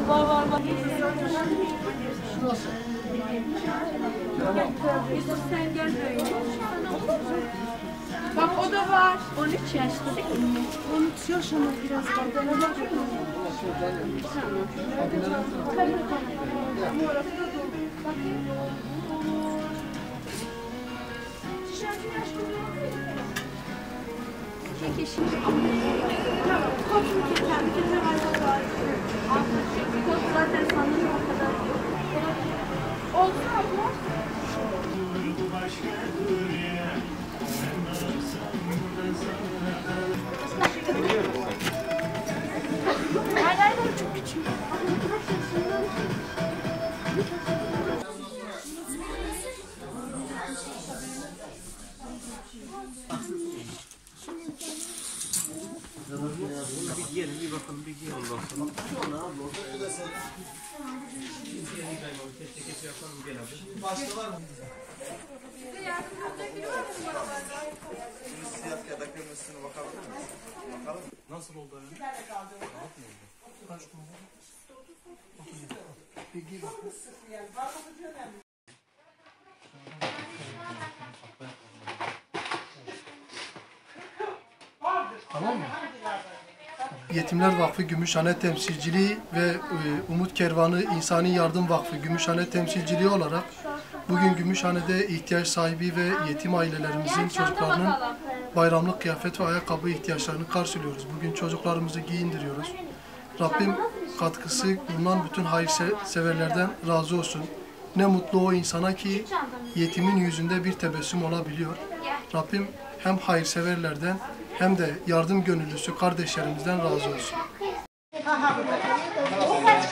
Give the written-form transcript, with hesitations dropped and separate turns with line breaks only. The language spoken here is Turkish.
Var.
Şurası.
Yusuf sen gel böyle. Bak o da var. 13 yaşlı değil mi?
13 yaşında biraz var. Tamam.
Peki şimdi tamam. Kopsun keten. Keten var. Kop zaten sanırım o kadar yok. Olsun abla. Hayır, çok küçük.
Bir giyelim, bir bakalım, bir giyelim bakalım.
Başka var mı? Siyah ya da kırmızısını bakabilir miyiz? Bakalım.
Nasıl oldu yani?
Kaç gün oldu? 37. Peki bakın. Tamam mı? Yetimler Vakfı Gümüşhane Temsilciliği ve Umut Kervanı İnsani Yardım Vakfı Gümüşhane Temsilciliği olarak bugün Gümüşhane'de ihtiyaç sahibi ve yetim ailelerimizin çocuklarının bayramlık kıyafet ve ayakkabı ihtiyaçlarını karşılıyoruz. Bugün çocuklarımızı giyindiriyoruz. Rabbim katkısı bulunan bütün hayırseverlerden razı olsun. Ne mutlu o insana ki yetimin yüzünde bir tebessüm olabiliyor. Rabbim hem hayırseverlerden hem de yardım gönüllüsü kardeşlerimizden razı olsun.
O kaç